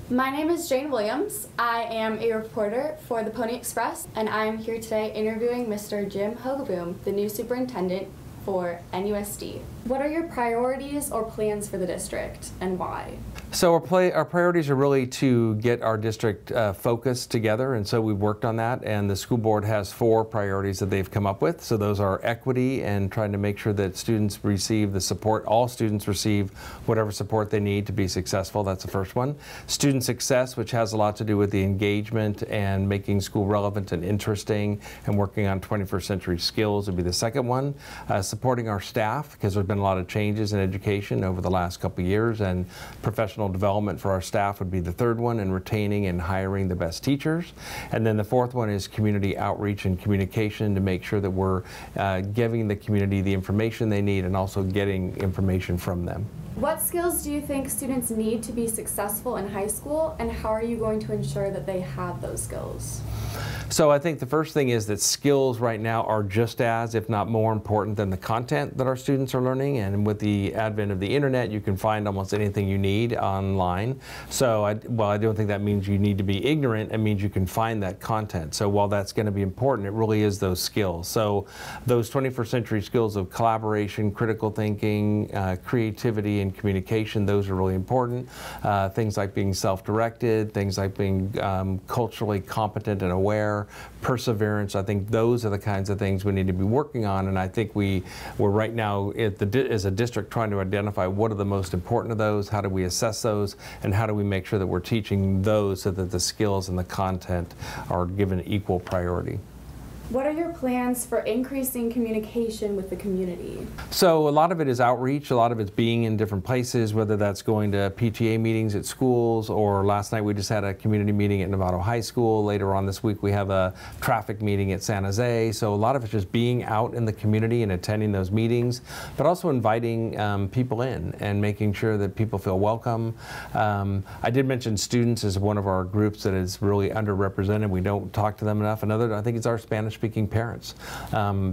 My name is Jane Williams. I am a reporter for the Pony Express, and I am here today interviewing Mr. Jim Hogeboom, the new superintendent for NUSD. What are your priorities or plans for the district, and why? So our priorities are really to get our district focused together, and so we've worked on that, and the school board has 4 priorities that they've come up with. So those are equity and trying to make sure that students receive the support, all students receive whatever support they need to be successful. That's the first one. Student success, which has a lot to do with the engagement and making school relevant and interesting and working on 21st century skills would be the second one. Supporting our staff, because there's been a lot of changes in education over the last couple of years, and professional development for our staff would be the third one, and retaining and hiring the best teachers. And then the fourth one is community outreach and communication, to make sure that we're giving the community the information they need and also getting information from them. What skills do you think students need to be successful in high school, and how are you going to ensure that they have those skills? So I think the first thing is that skills right now are just as, if not more important than the content that our students are learning. And with the advent of the internet, you can find almost anything you need online. So I don't think that means you need to be ignorant. It means you can find that content. So while that's going to be important, it really is those skills. So those 21st century skills of collaboration, critical thinking, creativity, and communication, those are really important. Things like being self-directed, things like being culturally competent and aware, perseverance. I think those are the kinds of things we need to be working on, and I think we're right now as a district trying to identify what are the most important of those, how do we assess those, and how do we make sure that we're teaching those so that the skills and the content are given equal priority. What are your plans for increasing communication with the community? So a lot of it is outreach, a lot of it's being in different places, whether that's going to PTA meetings at schools, or last night we just had a community meeting at Novato High School. Later on this week we have a traffic meeting at San Jose. So a lot of it's just being out in the community and attending those meetings, but also inviting people in and making sure that people feel welcome. I did mention students as one of our groups that is really underrepresented. We don't talk to them enough. Another, I think, it's our Spanish-speaking parents.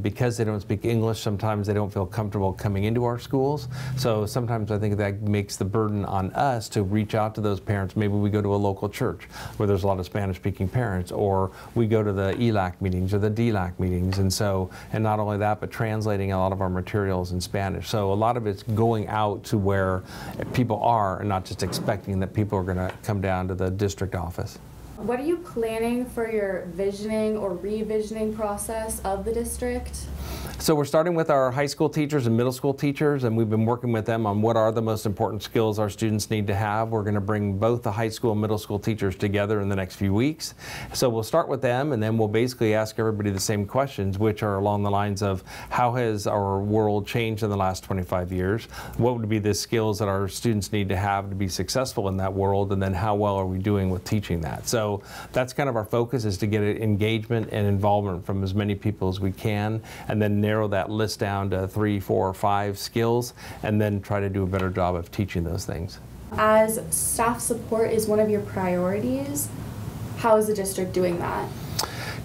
Because they don't speak English, sometimes they don't feel comfortable coming into our schools. So sometimes I think that makes the burden on us to reach out to those parents. Maybe we go to a local church where there's a lot of Spanish-speaking parents, or we go to the ELAC meetings or the DLAC meetings, and not only that, but translating a lot of our materials in Spanish. So a lot of it's going out to where people are and not just expecting that people are going to come down to the district office. What are you planning for your visioning or revisioning process of the district? So we're starting with our high school teachers and middle school teachers, and we've been working with them on what are the most important skills our students need to have. We're going to bring both the high school and middle school teachers together in the next few weeks. So we'll start with them, and then we'll basically ask everybody the same questions, which are along the lines of how has our world changed in the last 25 years? What would be the skills that our students need to have to be successful in that world? And then how well are we doing with teaching that? So that's kind of our focus, is to get engagement and involvement from as many people as we can, and then narrow that list down to 3, 4, or 5 skills, and then try to do a better job of teaching those things. As staff support is one of your priorities, how is the district doing that?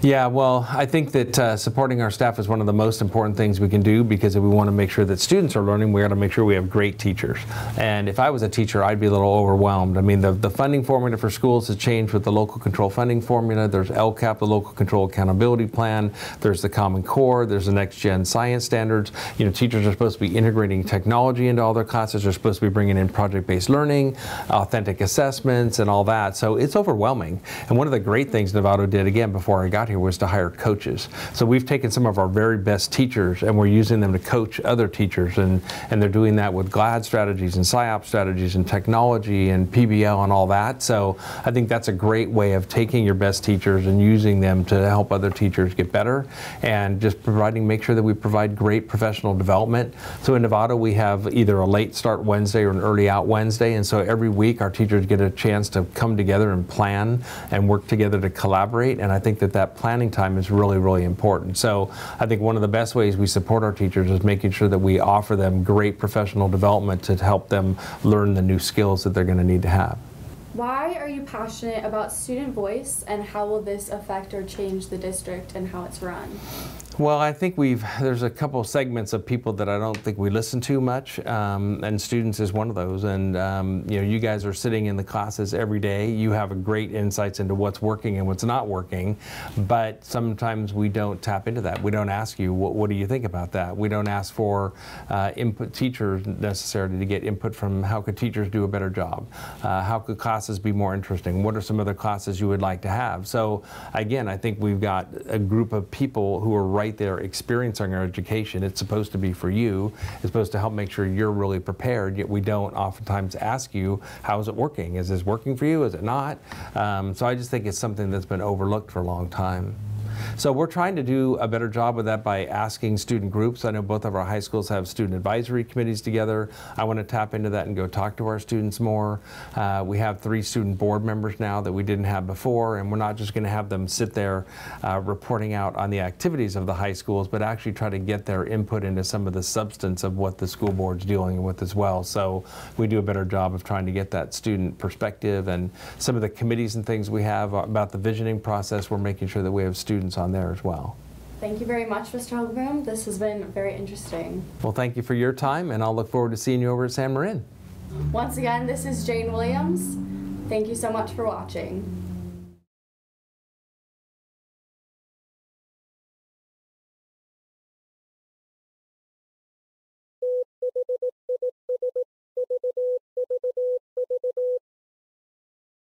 Yeah, well, I think that supporting our staff is one of the most important things we can do, because if we want to make sure that students are learning, we got to make sure we have great teachers. And if I was a teacher, I'd be a little overwhelmed. I mean, the funding formula for schools has changed with the local control funding formula. There's LCAP, the Local Control Accountability Plan. There's the Common Core. There's the Next Gen Science Standards. You know, teachers are supposed to be integrating technology into all their classes. They're supposed to be bringing in project-based learning, authentic assessments, and all that. So it's overwhelming. And one of the great things Novato did, again, before I got here, was to hire coaches. So we've taken some of our very best teachers and we're using them to coach other teachers, and they're doing that with GLAD strategies and PSYOP strategies and technology and PBL and all that. So I think that's a great way of taking your best teachers and using them to help other teachers get better, and just make sure that we provide great professional development. So in Novato we have either a late start Wednesday or an early out Wednesday, and so every week our teachers get a chance to come together and plan and work together to collaborate, and I think that planning time is really, really important. So I think one of the best ways we support our teachers is making sure that we offer them great professional development to help them learn the new skills that they're going to need to have. Why are you passionate about student voice, and how will this affect or change the district and how it's run? Well, I think there's a couple segments of people that I don't think we listen to much, and students is one of those. And you guys are sitting in the classes every day. You have a great insights into what's working and what's not working, but sometimes we don't tap into that. We don't ask you, what do you think about that? We don't ask for input teachers necessarily to get input from how could teachers do a better job? How could classes be more interesting? What are some other classes you would like to have? So again, I think we've got a group of people who are right there experiencing our education. It's supposed to be for you. It's supposed to help make sure you're really prepared, yet we don't oftentimes ask you, how is it working? Is this working for you? Is it not? So I just think it's something that's been overlooked for a long time. So we're trying to do a better job with that by asking student groups. I know both of our high schools have student advisory committees together. I want to tap into that and go talk to our students more. We have 3 student board members now that we didn't have before, and we're not just going to have them sit there reporting out on the activities of the high schools, but actually try to get their input into some of the substance of what the school board's dealing with as well. So we do a better job of trying to get that student perspective, and some of the committees and things we have about the visioning process, we're making sure that we have students on there as well. Thank you very much, Mr. Hogeboom. This has been very interesting. Well, thank you for your time, and I'll look forward to seeing you over at San Marin. Once again, this is Jane Williams. Thank you so much for watching.